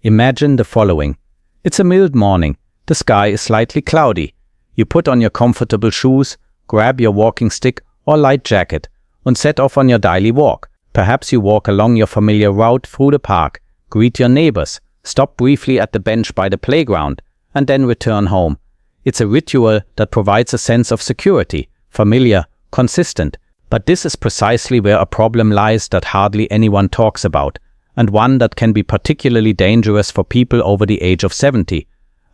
Imagine the following. It's a mild morning. The sky is slightly cloudy. You put on your comfortable shoes, grab your walking stick or light jacket, and set off on your daily walk. Perhaps you walk along your familiar route through the park, greet your neighbors, stop briefly at the bench by the playground, and then return home. It's a ritual that provides a sense of security, familiar, consistent. But this is precisely where a problem lies that hardly anyone talks about, and one that can be particularly dangerous for people over the age of 70.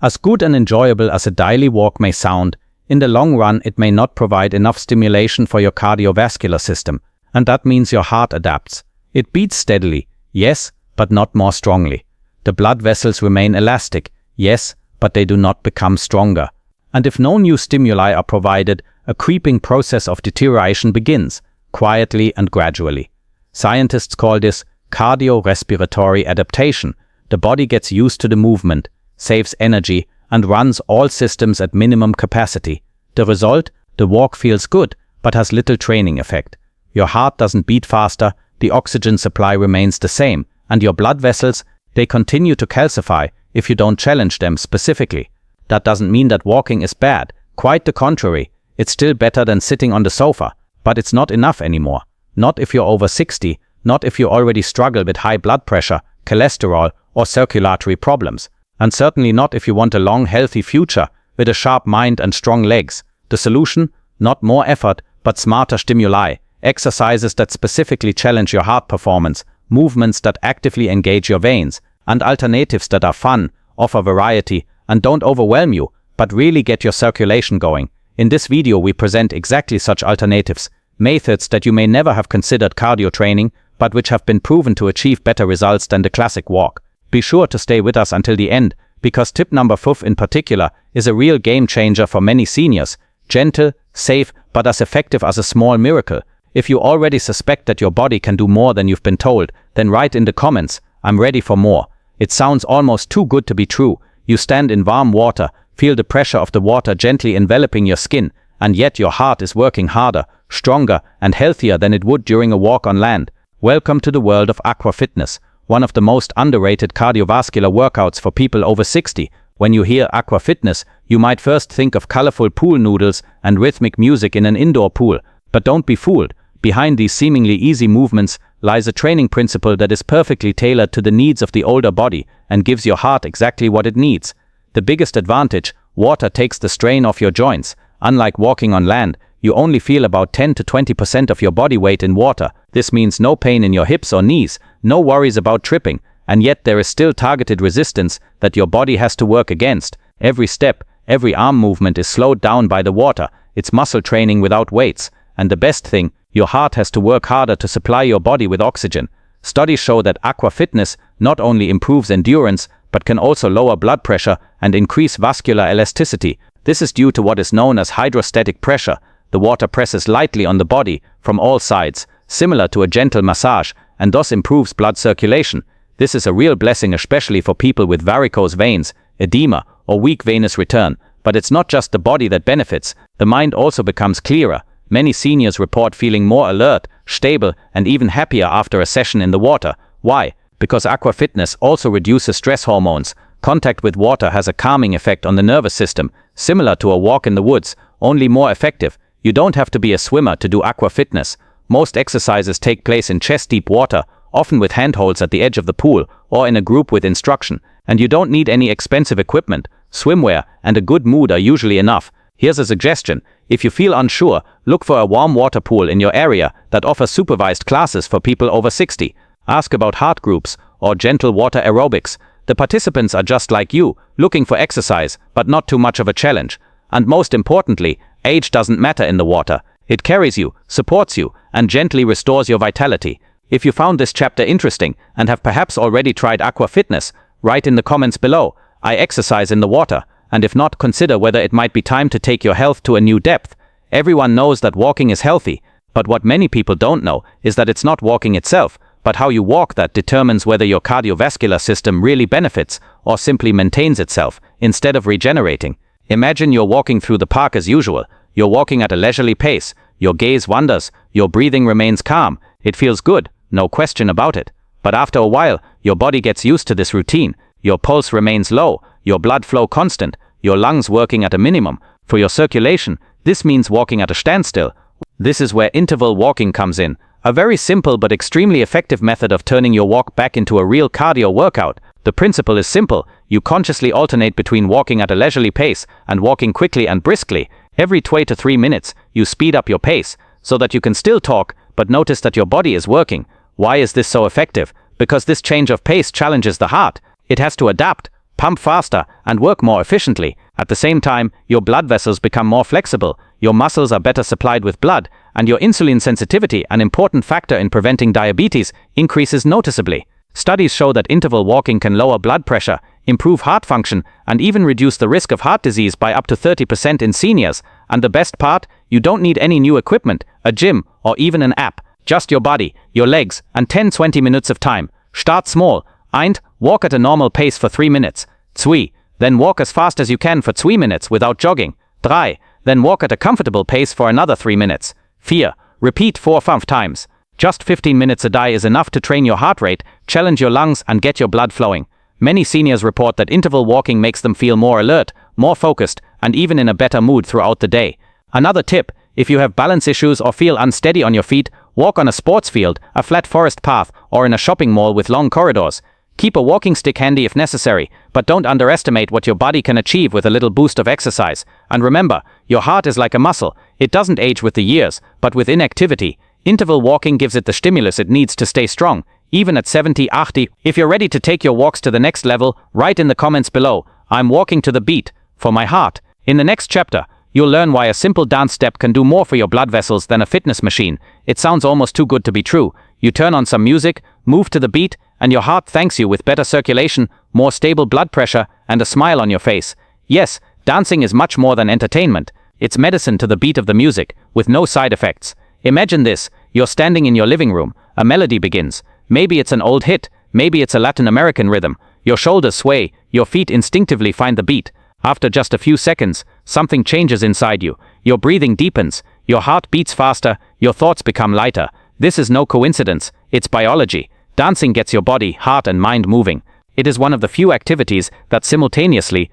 As good and enjoyable as a daily walk may sound, in the long run it may not provide enough stimulation for your cardiovascular system, and that means your heart adapts. It beats steadily, yes, but not more strongly. The blood vessels remain elastic, yes, but they do not become stronger. And if no new stimuli are provided, a creeping process of deterioration begins, quietly and gradually. Scientists call this cardiorespiratory adaptation. The body gets used to the movement, saves energy, and runs all systems at minimum capacity. The result? The walk feels good, but has little training effect. Your heart doesn't beat faster, the oxygen supply remains the same, and your blood vessels, they continue to calcify if you don't challenge them specifically. That doesn't mean that walking is bad, quite the contrary. It's still better than sitting on the sofa, but it's not enough anymore. Not if you're over 60, not if you already struggle with high blood pressure, cholesterol, or circulatory problems. And certainly not if you want a long, healthy future with a sharp mind and strong legs. The solution? Not more effort, but smarter stimuli, exercises that specifically challenge your heart performance, movements that actively engage your veins, and alternatives that are fun, offer variety, and don't overwhelm you, but really get your circulation going. In this video we present exactly such alternatives, methods that you may never have considered cardio training, but which have been proven to achieve better results than the classic walk. Be sure to stay with us until the end, because tip number 5 in particular is a real game changer for many seniors. Gentle, safe, but as effective as a small miracle. If you already suspect that your body can do more than you've been told, then write in the comments, "I'm ready for more." It sounds almost too good to be true. You stand in warm water, feel the pressure of the water gently enveloping your skin, and yet your heart is working harder, stronger, and healthier than it would during a walk on land. Welcome to the world of aqua fitness, one of the most underrated cardiovascular workouts for people over 60. When you hear aqua fitness, you might first think of colorful pool noodles and rhythmic music in an indoor pool. But don't be fooled. Behind these seemingly easy movements lies a training principle that is perfectly tailored to the needs of the older body and gives your heart exactly what it needs. The biggest advantage: water takes the strain off your joints. Unlike walking on land, you only feel about 10 to 20% of your body weight in water. This means no pain in your hips or knees, no worries about tripping, and yet there is still targeted resistance that your body has to work against. Every step, every arm movement is slowed down by the water. It's muscle training without weights. And the best thing, your heart has to work harder to supply your body with oxygen. Studies show that aqua fitness not only improves endurance, but can also lower blood pressure and increase vascular elasticity. This is due to what is known as hydrostatic pressure. The water presses lightly on the body from all sides, similar to a gentle massage, and thus improves blood circulation. This is a real blessing, especially for people with varicose veins, edema, or weak venous return. But it's not just the body that benefits, the mind also becomes clearer. Many seniors report feeling more alert, stable, and even happier after a session in the water. Why? Because aqua fitness also reduces stress hormones. Contact with water has a calming effect on the nervous system, similar to a walk in the woods, only more effective. You don't have to be a swimmer to do aqua fitness. Most exercises take place in chest-deep water, often with handholds at the edge of the pool, or in a group with instruction. And you don't need any expensive equipment. Swimwear and a good mood are usually enough. Here's a suggestion. If you feel unsure, look for a warm water pool in your area that offers supervised classes for people over 60. Ask about heart groups or gentle water aerobics. The participants are just like you, looking for exercise, but not too much of a challenge. And most importantly, age doesn't matter in the water. It carries you, supports you, and gently restores your vitality. If you found this chapter interesting and have perhaps already tried aqua fitness, write in the comments below, "I exercise in the water." And if not, consider whether it might be time to take your health to a new depth. Everyone knows that walking is healthy, but what many people don't know is that it's not walking itself, but how you walk that determines whether your cardiovascular system really benefits or simply maintains itself instead of regenerating. Imagine you're walking through the park as usual. You're walking at a leisurely pace. Your gaze wanders. Your breathing remains calm. It feels good, no question about it. But after a while, your body gets used to this routine. your pulse remains low, your blood flow constant, your lungs working at a minimum. For your circulation, this means walking at a standstill. This is where interval walking comes in, a very simple but extremely effective method of turning your walk back into a real cardio workout. The principle is simple. You consciously alternate between walking at a leisurely pace and walking quickly and briskly. Every 2 to 3 minutes, you speed up your pace so that you can still talk, but notice that your body is working. Why is this so effective? Because this change of pace challenges the heart. It has to adapt, pump faster, and work more efficiently. At the same time, your blood vessels become more flexible, your muscles are better supplied with blood, and your insulin sensitivity, an important factor in preventing diabetes, increases noticeably. Studies show that interval walking can lower blood pressure, improve heart function, and even reduce the risk of heart disease by up to 30% in seniors. And the best part, you don't need any new equipment, a gym, or even an app. Just your body, your legs, and 10-20 minutes of time. Start small. 1. Walk at a normal pace for 3 minutes. 2. Then walk as fast as you can for 2 minutes without jogging. 3. Then walk at a comfortable pace for another 3 minutes. 4. Repeat 4-5 times. Just 15 minutes a day is enough to train your heart rate, challenge your lungs, and get your blood flowing. Many seniors report that interval walking makes them feel more alert, more focused, and even in a better mood throughout the day. Another tip, if you have balance issues or feel unsteady on your feet, walk on a sports field, a flat forest path, or in a shopping mall with long corridors. Keep a walking stick handy if necessary, but don't underestimate what your body can achieve with a little boost of exercise. And remember, your heart is like a muscle. It doesn't age with the years, but with inactivity. Interval walking gives it the stimulus it needs to stay strong, even at 70, 80. If you're ready to take your walks to the next level, write in the comments below, "I'm walking to the beat, for my heart." In the next chapter, you'll learn why a simple dance step can do more for your blood vessels than a fitness machine. It sounds almost too good to be true. You turn on some music, move to the beat, and your heart thanks you with better circulation, more stable blood pressure, and a smile on your face. Yes, dancing is much more than entertainment. It's medicine to the beat of the music, with no side effects. Imagine this, you're standing in your living room, a melody begins. Maybe it's an old hit, maybe it's a Latin American rhythm. Your shoulders sway, your feet instinctively find the beat. After just a few seconds, something changes inside you. Your breathing deepens, your heart beats faster, your thoughts become lighter. This is no coincidence, it's biology. Dancing gets your body, heart, and mind moving. It is one of the few activities that simultaneously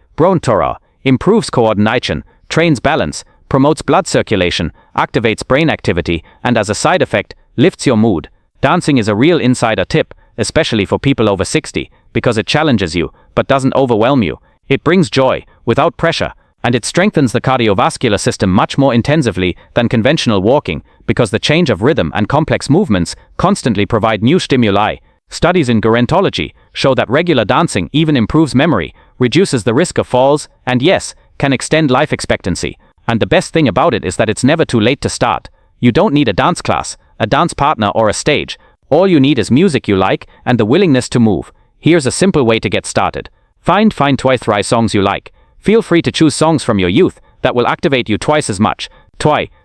improves coordination, trains balance, promotes blood circulation, activates brain activity, and as a side effect, lifts your mood. Dancing is a real insider tip, especially for people over 60, because it challenges you, but doesn't overwhelm you. It brings joy, without pressure, and it strengthens the cardiovascular system much more intensively than conventional walking, because the change of rhythm and complex movements constantly provide new stimuli. Studies in gerontology show that regular dancing even improves memory, reduces the risk of falls, and yes, can extend life expectancy. And the best thing about it is that it's never too late to start. You don't need a dance class, a dance partner, or a stage. All you need is music you like and the willingness to move. Here's a simple way to get started. Find 2-3 songs you like. Feel free to choose songs from your youth that will activate you twice as much.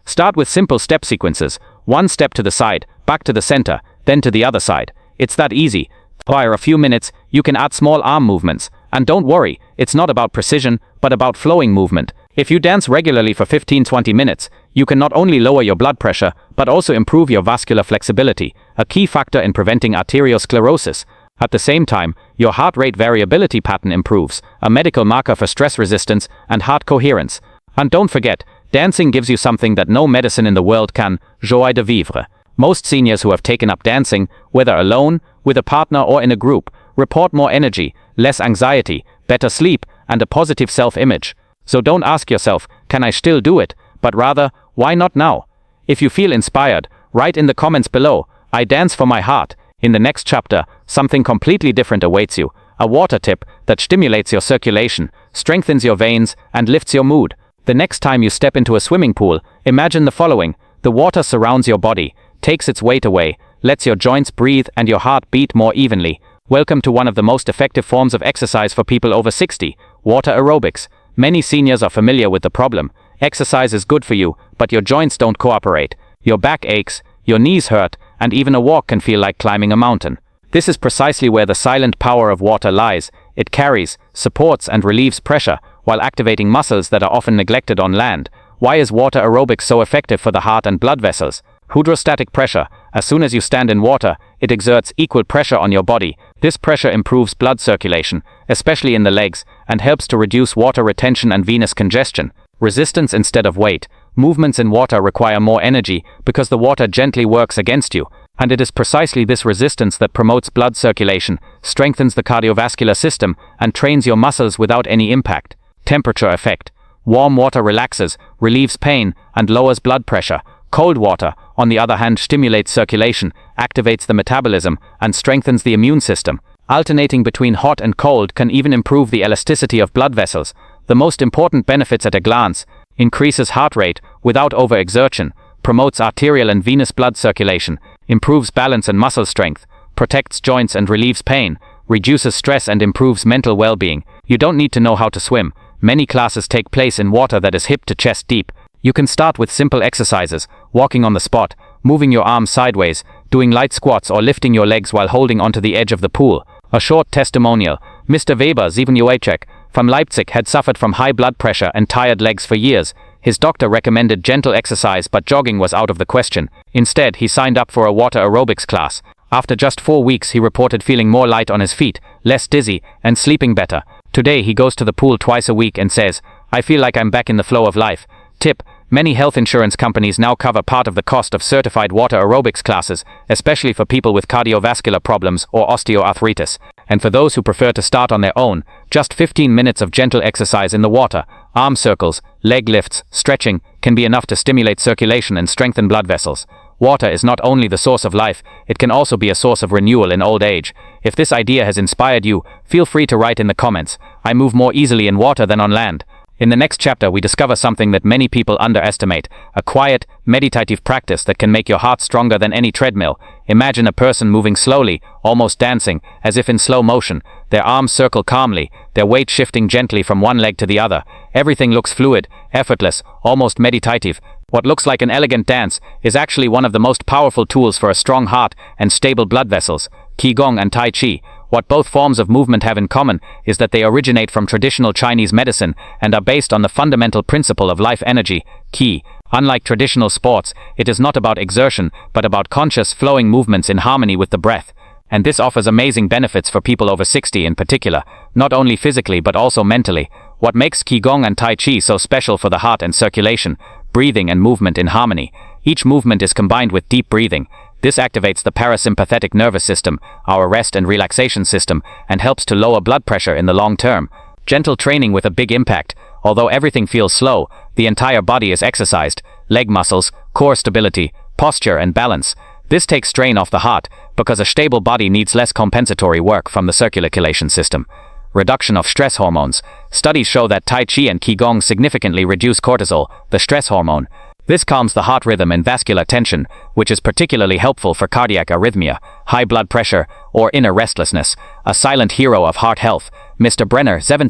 Start with simple step sequences. 1 step to the side, back to the center, then to the other side. It's that easy. For a few minutes, you can add small arm movements. And don't worry, it's not about precision, but about flowing movement. If you dance regularly for 15-20 minutes, you can not only lower your blood pressure, but also improve your vascular flexibility, a key factor in preventing arteriosclerosis. At the same time, your heart rate variability pattern improves, a medical marker for stress resistance and heart coherence. And don't forget, dancing gives you something that no medicine in the world can: joie de vivre. Most seniors who have taken up dancing, whether alone, with a partner, or in a group, report more energy, less anxiety, better sleep, and a positive self-image. So don't ask yourself, can I still do it? But rather, why not now? If you feel inspired, write in the comments below, "I dance for my heart." In the next chapter, something completely different awaits you. A water tip that stimulates your circulation, strengthens your veins, and lifts your mood. The next time you step into a swimming pool, imagine the following. The water surrounds your body, takes its weight away, lets your joints breathe and your heart beat more evenly. Welcome to one of the most effective forms of exercise for people over 60, water aerobics. Many seniors are familiar with the problem. Exercise is good for you, but your joints don't cooperate. Your back aches, your knees hurt, and even a walk can feel like climbing a mountain. This is precisely where the silent power of water lies. It carries, supports, and relieves pressure, while activating muscles that are often neglected on land. Why is water aerobics so effective for the heart and blood vessels? Hydrostatic pressure. As soon as you stand in water, it exerts equal pressure on your body, This pressure improves blood circulation, especially in the legs, and helps to reduce water retention and venous congestion. Resistance instead of weight. Movements in water require more energy because the water gently works against you, and it is precisely this resistance that promotes blood circulation, strengthens the cardiovascular system, and trains your muscles without any impact. Temperature effect. Warm water relaxes, relieves pain, and lowers blood pressure. Cold water, on the other hand, stimulates circulation, activates the metabolism, and strengthens the immune system. Alternating between hot and cold can even improve the elasticity of blood vessels. The most important benefits at a glance: increases heart rate without overexertion, promotes arterial and venous blood circulation, improves balance and muscle strength, protects joints and relieves pain, reduces stress and improves mental well-being. You don't need to know how to swim. Many classes take place in water that is hip to chest deep. You can start with simple exercises, walking on the spot, moving your arms sideways, doing light squats or lifting your legs while holding onto the edge of the pool. A short testimonial. Mr. Weber, 7 from Leipzig, had suffered from high blood pressure and tired legs for years. His doctor recommended gentle exercise, but jogging was out of the question. Instead, he signed up for a water aerobics class. After just 4 weeks, he reported feeling more light on his feet, less dizzy, and sleeping better. Today, he goes to the pool twice a week and says, "I feel like I'm back in the flow of life." Tip: many health insurance companies now cover part of the cost of certified water aerobics classes, especially for people with cardiovascular problems or osteoarthritis. And for those who prefer to start on their own, just 15 minutes of gentle exercise in the water, arm circles, leg lifts, stretching, can be enough to stimulate circulation and strengthen blood vessels. Water is not only the source of life, it can also be a source of renewal in old age. If this idea has inspired you, feel free to write in the comments. I move more easily in water than on land. In the next chapter, we discover something that many people underestimate: a quiet, meditative practice that can make your heart stronger than any treadmill. Imagine a person moving slowly, almost dancing, as if in slow motion. Their arms circle calmly, their weight shifting gently from one leg to the other. Everything looks fluid, effortless, almost meditative. What looks like an elegant dance is actually one of the most powerful tools for a strong heart and stable blood vessels. Qigong and Tai Chi. What both forms of movement have in common is that they originate from traditional Chinese medicine and are based on the fundamental principle of life energy, Qi. Unlike traditional sports, it is not about exertion, but about conscious, flowing movements in harmony with the breath. And this offers amazing benefits for people over 60 in particular, not only physically but also mentally. What makes Qigong and Tai Chi so special for the heart and circulation? Breathing and movement in harmony. Each movement is combined with deep breathing. This activates the parasympathetic nervous system, our rest and relaxation system, and helps to lower blood pressure in the long term. Gentle training with a big impact. Although everything feels slow, the entire body is exercised: leg muscles, core stability, posture and balance. This takes strain off the heart, because a stable body needs less compensatory work from the circulation system. Reduction of stress hormones. Studies show that Tai Chi and Qigong significantly reduce cortisol, the stress hormone. This calms the heart rhythm and vascular tension, which is particularly helpful for cardiac arrhythmia, high blood pressure, or inner restlessness. A silent hero of heart health, Mr. Brenner, 7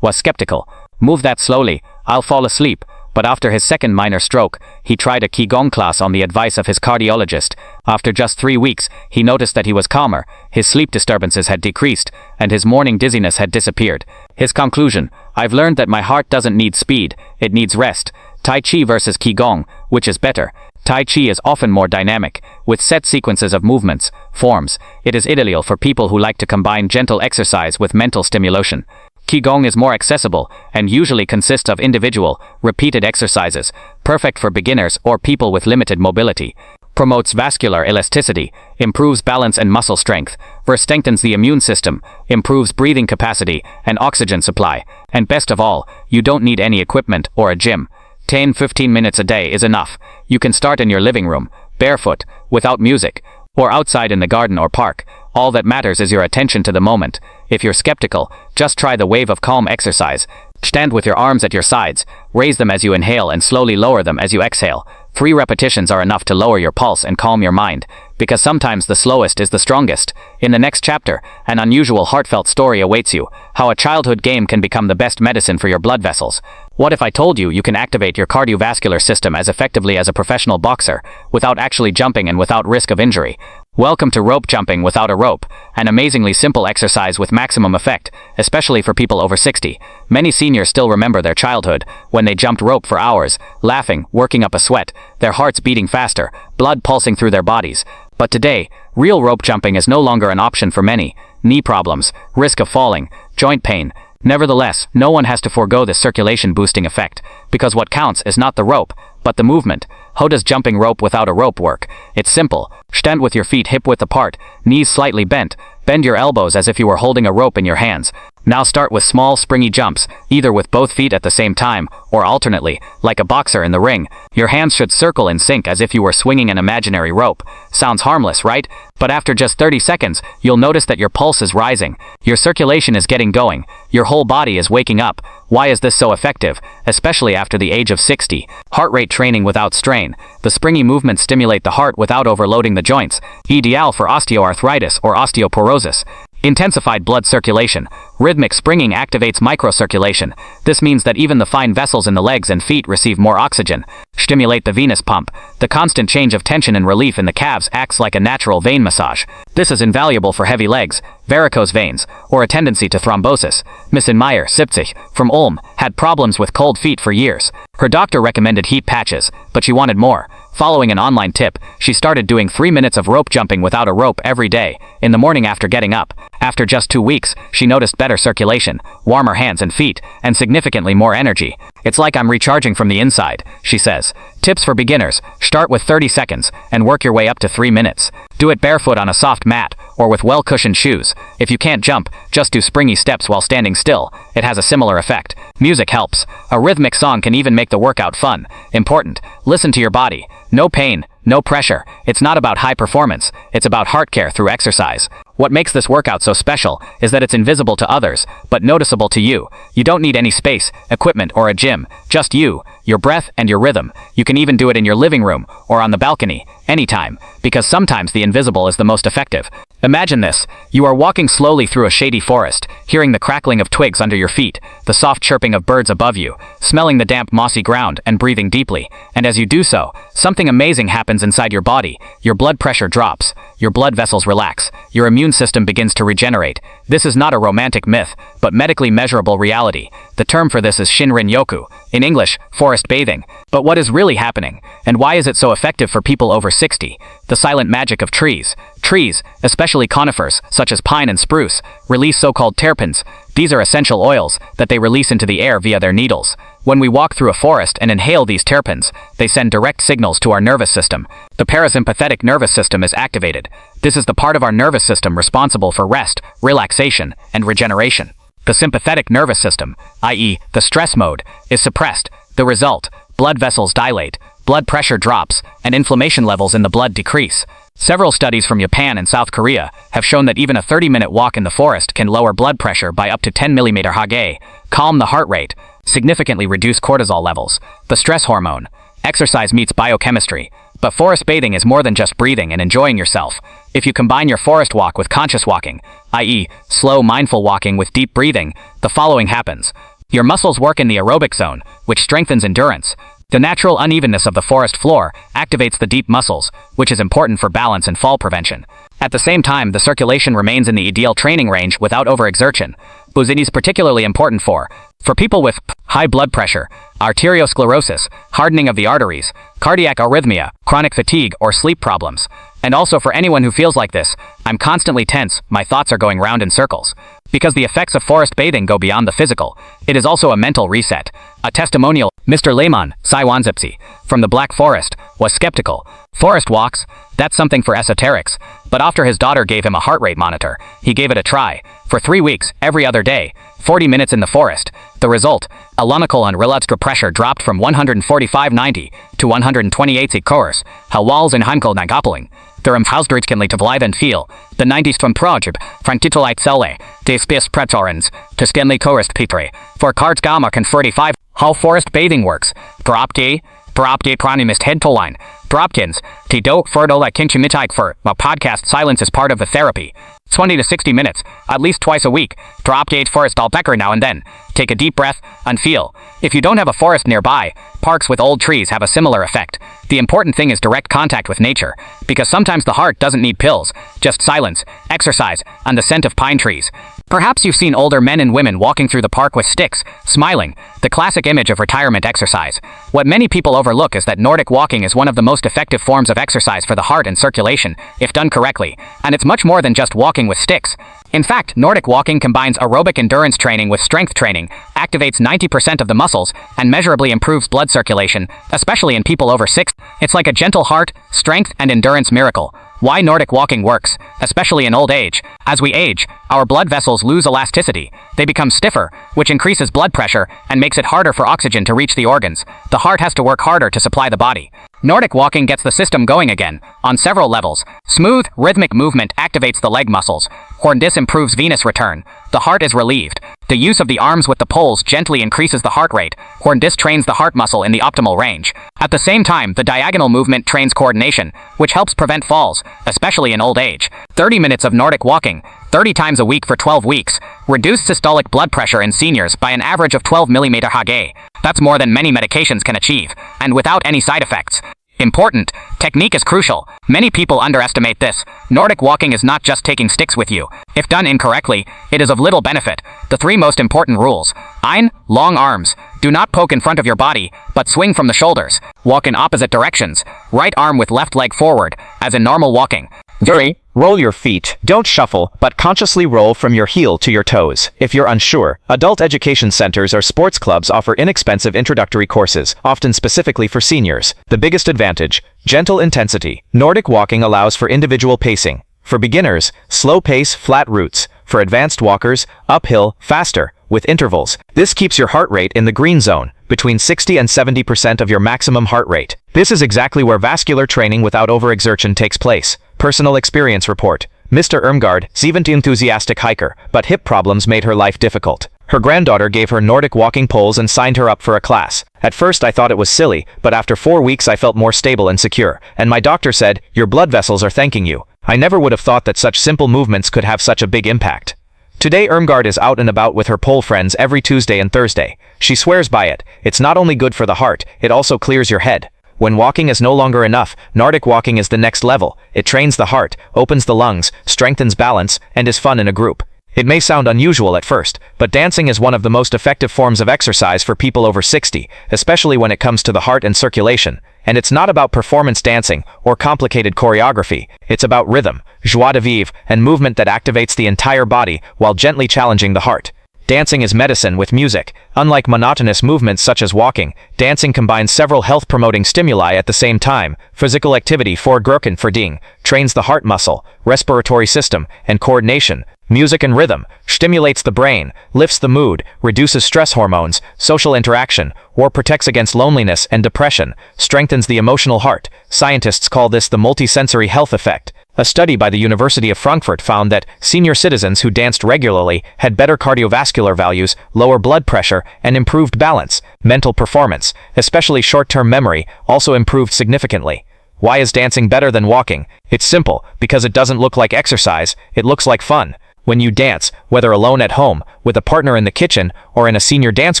was skeptical. "Move that slowly, I'll fall asleep." But after his second minor stroke, he tried a Qigong class on the advice of his cardiologist. After just 3 weeks, he noticed that he was calmer, his sleep disturbances had decreased, and his morning dizziness had disappeared. His conclusion: "I've learned that my heart doesn't need speed, it needs rest." Tai Chi versus Qigong, which is better? Tai Chi is often more dynamic, with set sequences of movements, forms. It is ideal for people who like to combine gentle exercise with mental stimulation. Qigong is more accessible, and usually consists of individual, repeated exercises, perfect for beginners or people with limited mobility. Promotes vascular elasticity, improves balance and muscle strength, strengthens the immune system, improves breathing capacity and oxygen supply. And best of all, you don't need any equipment or a gym. 10-15 minutes a day is enough. You can start in your living room, barefoot, without music, or outside in the garden or park. All that matters is your attention to the moment. If you're skeptical, just try the wave of calm exercise. Stand with your arms at your sides, raise them as you inhale and slowly lower them as you exhale. 3 repetitions are enough to lower your pulse and calm your mind, because sometimes the slowest is the strongest. In the next chapter, an unusual heartfelt story awaits you: how a childhood game can become the best medicine for your blood vessels. What if I told you you can activate your cardiovascular system as effectively as a professional boxer, without actually jumping and without risk of injury? Welcome to rope jumping without a rope, an amazingly simple exercise with maximum effect, especially for people over 60. Many seniors still remember their childhood, when they jumped rope for hours, laughing, working up a sweat, their hearts beating faster, blood pulsing through their bodies. But today, real rope jumping is no longer an option for many. knee problems, risk of falling, joint pain. Nevertheless, no one has to forego this circulation boosting effect, because what counts is not the rope, but the movement. How does jumping rope without a rope work? It's simple. Stand with your feet hip width apart, knees slightly bent. Bend your elbows as if you were holding a rope in your hands. Now start with small, springy jumps, either with both feet at the same time, or alternately, like a boxer in the ring. Your hands should circle in sync as if you were swinging an imaginary rope. Sounds harmless, right? But after just 30 seconds, you'll notice that your pulse is rising. Your circulation is getting going. Your whole body is waking up. Why is this so effective? Especially after the age of 60. Heart rate training without strain. The springy movements stimulate the heart without overloading the joints. Ideal for osteoarthritis or osteoporosis. Intensified blood circulation. Rhythmic springing activates microcirculation. This means that even the fine vessels in the legs and feet receive more oxygen. Stimulate the venous pump. The constant change of tension and relief in the calves acts like a natural vein massage. This is invaluable for heavy legs, varicose veins, or a tendency to thrombosis. Miss Meyer, 70, from Ulm, had problems with cold feet for years. Her doctor recommended heat patches, but she wanted more. Following an online tip, she started doing 3 minutes of rope jumping without a rope every day, in the morning after getting up. After just 2 weeks, she noticed better circulation, warmer hands and feet, and significantly more energy. It's like I'm recharging from the inside, she says. Tips for beginners: start with 30 seconds, and work your way up to 3 minutes. Do it barefoot on a soft mat, or with well-cushioned shoes. If you can't jump, just do springy steps while standing still. It has a similar effect. Music helps. A rhythmic song can even make the workout fun. Important: listen to your body. No pain, no pressure. It's not about high performance, it's about heart care through exercise. What makes this workout so special is that it's invisible to others, but noticeable to you. You don't need any space, equipment, or a gym. Just you, your breath, and your rhythm. You can even do it in your living room, or on the balcony, anytime, because sometimes the invisible is the most effective. Imagine this. You are walking slowly through a shady forest, hearing the crackling of twigs under your feet, the soft chirping of birds above you, smelling the damp mossy ground, and breathing deeply. And as you do so, something amazing happens inside your body. Your blood pressure drops. Your blood vessels relax. Your immune system begins to regenerate. This is not a romantic myth, but medically measurable reality. The term for this is Shinrin-yoku, in English, forest bathing. But what is really happening? And why is it so effective for people over 60? The silent magic of trees. Trees, especially conifers, such as pine and spruce, release so-called terpenes. These are essential oils that they release into the air via their needles. When we walk through a forest and inhale these terpenes, they send direct signals to our nervous system. The parasympathetic nervous system is activated. This is the part of our nervous system responsible for rest, relaxation, and regeneration. The sympathetic nervous system, i.e., the stress mode, is suppressed. The result: blood vessels dilate, blood pressure drops, and inflammation levels in the blood decrease. Several studies from Japan and South Korea have shown that even a 30-minute walk in the forest can lower blood pressure by up to 10 mm Hg, calm the heart rate, significantly reduce cortisol levels, the stress hormone. Exercise meets biochemistry. But forest bathing is more than just breathing and enjoying yourself. If you combine your forest walk with conscious walking, i.e., slow, mindful walking with deep breathing, the following happens. Your muscles work in the aerobic zone, which strengthens endurance. The natural unevenness of the forest floor activates the deep muscles, which is important for balance and fall prevention. At the same time, the circulation remains in the ideal training range without overexertion. Buzini is particularly important for people with high blood pressure, arteriosclerosis, hardening of the arteries, cardiac arrhythmia, chronic fatigue, or sleep problems. And also for anyone who feels like this: I'm constantly tense, my thoughts are going round in circles. Because the effects of forest bathing go beyond the physical, it is also a mental reset. A testimonial: Mr. Lehman, Saiwanzipsi, from the Black Forest, was skeptical. Forest walks? That's something for esoterics. But after his daughter gave him a heart rate monitor, he gave it a try. For 3 weeks, every other day, 40 minutes in the forest. The result: alonical and blood pressure dropped from 145/90 to 128 kors. Hawals and Hankel Nagapeling. Therum Faustdritkenly to Vlive and Feel. The 90s from Projib, Frankitolite Selle, de Spis Pretorens, to Skenley Korist Petre. For Cards Gamma Con 45. How forest bathing works. Dropke Pronimist Head to Line. Dropkins, T Do Fertile at Kinchimitik for a podcast. Silence is part of the therapy. 20 to 60 minutes, at least twice a week. Dropgate Forest Alpecker now and then. Take a deep breath and feel. If you don't have a forest nearby, parks with old trees have a similar effect. The important thing is direct contact with nature, because sometimes the heart doesn't need pills, just silence, exercise, and the scent of pine trees. Perhaps you've seen older men and women walking through the park with sticks, smiling, the classic image of retirement exercise. What many people overlook is that Nordic walking is one of the most effective forms of exercise for the heart and circulation, if done correctly, and it's much more than just walking with sticks. In fact, Nordic walking combines aerobic endurance training with strength training, activates 90% of the muscles, and measurably improves blood circulation, especially in people over 60. It's like a gentle heart, strength, and endurance miracle. Why Nordic walking works, especially in old age. As we age, our blood vessels lose elasticity. They become stiffer, which increases blood pressure and makes it harder for oxygen to reach the organs. The heart has to work harder to supply the body. Nordic walking gets the system going again, on several levels. Smooth, rhythmic movement activates the leg muscles. This improves venous return. The heart is relieved. The use of the arms with the poles gently increases the heart rate. This trains the heart muscle in the optimal range. At the same time, the diagonal movement trains coordination, which helps prevent falls, especially in old age. 30 minutes of Nordic walking, 30 times a week for 12 weeks, reduced systolic blood pressure in seniors by an average of 12 mm Hg. That's more than many medications can achieve, and without any side effects. Important. Technique is crucial. Many people underestimate this. Nordic walking is not just taking sticks with you. If done incorrectly, it is of little benefit. The 3 most important rules. 1. Long arms. Do not poke in front of your body, but swing from the shoulders. Walk in opposite directions. Right arm with left leg forward, as in normal walking. 3. Roll your feet. Don't shuffle, but consciously roll from your heel to your toes. If you're unsure, adult education centers or sports clubs offer inexpensive introductory courses, often specifically for seniors. The biggest advantage: gentle intensity. Nordic walking allows for individual pacing. For beginners, slow pace, flat routes. For advanced walkers, uphill, faster, with intervals. This keeps your heart rate in the green zone, between 60 and 70% of your maximum heart rate. This is exactly where vascular training without overexertion takes place. Personal experience report. Mr. Irmgard, 70 enthusiastic hiker, but hip problems made her life difficult. Her granddaughter gave her Nordic walking poles and signed her up for a class. At first I thought it was silly, but after 4 weeks I felt more stable and secure, and my doctor said, "Your blood vessels are thanking you." I never would have thought that such simple movements could have such a big impact. Today Irmgard is out and about with her pole friends every Tuesday and Thursday. She swears by it. It's not only good for the heart, it also clears your head. When walking is no longer enough, Nordic walking is the next level. It trains the heart, opens the lungs, strengthens balance, and is fun in a group. It may sound unusual at first, but dancing is one of the most effective forms of exercise for people over 60, especially when it comes to the heart and circulation. And it's not about performance dancing or complicated choreography. It's about rhythm, joie de vivre, and movement that activates the entire body while gently challenging the heart. Dancing is medicine with music. Unlike monotonous movements such as walking, dancing combines several health-promoting stimuli at the same time. Physical activity for trains the heart muscle, respiratory system, and coordination. Music and rhythm stimulates the brain, lifts the mood, reduces stress hormones, social interaction, or protects against loneliness and depression, strengthens the emotional heart. Scientists call this the multisensory health effect. A study by the University of Frankfurt found that senior citizens who danced regularly had better cardiovascular values, lower blood pressure, and improved balance. Mental performance, especially short-term memory, also improved significantly. Why is dancing better than walking? It's simple, because it doesn't look like exercise, it looks like fun. When you dance, whether alone at home, with a partner in the kitchen, or in a senior dance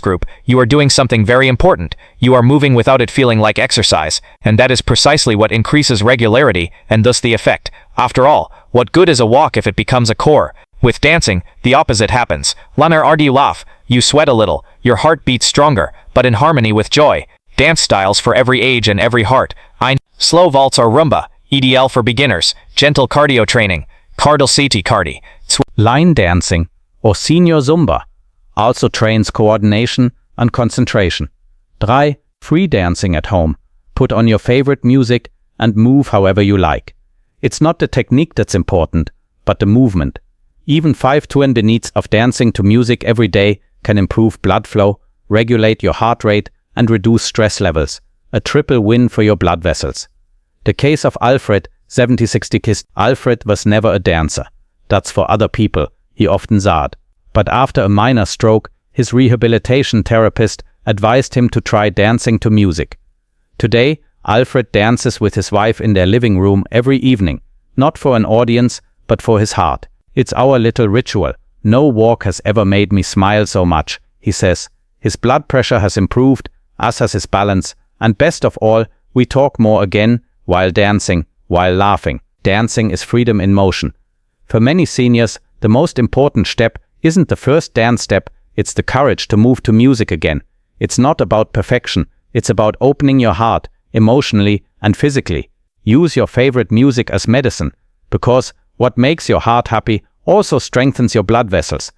group, you are doing something very important. You are moving without it feeling like exercise, and that is precisely what increases regularity, and thus the effect. After all, what good is a walk if it becomes a core? With dancing, the opposite happens. You laugh, you sweat a little, your heart beats stronger, but in harmony with joy. Dance styles for every age and every heart. Slow waltz or rumba, EDL for beginners, gentle cardio training, cardi. Line dancing, or senior Zumba, also trains coordination and concentration. 3. Free dancing at home. Put on your favorite music and move however you like. It's not the technique that's important, but the movement. Even 5-20 minutes of dancing to music every day can improve blood flow, regulate your heart rate, and reduce stress levels. A triple win for your blood vessels. The case of Alfred, 70-60. Alfred was never a dancer. That's for other people, he often said. But after a minor stroke, his rehabilitation therapist advised him to try dancing to music. Today, Alfred dances with his wife in their living room every evening, not for an audience, but for his heart. It's our little ritual. No walk has ever made me smile so much, he says. His blood pressure has improved, as has his balance, and best of all, we talk more again, while dancing, while laughing. Dancing is freedom in motion. For many seniors, the most important step isn't the first dance step, it's the courage to move to music again. It's not about perfection, it's about opening your heart, emotionally and physically. Use your favorite music as medicine, because what makes your heart happy also strengthens your blood vessels.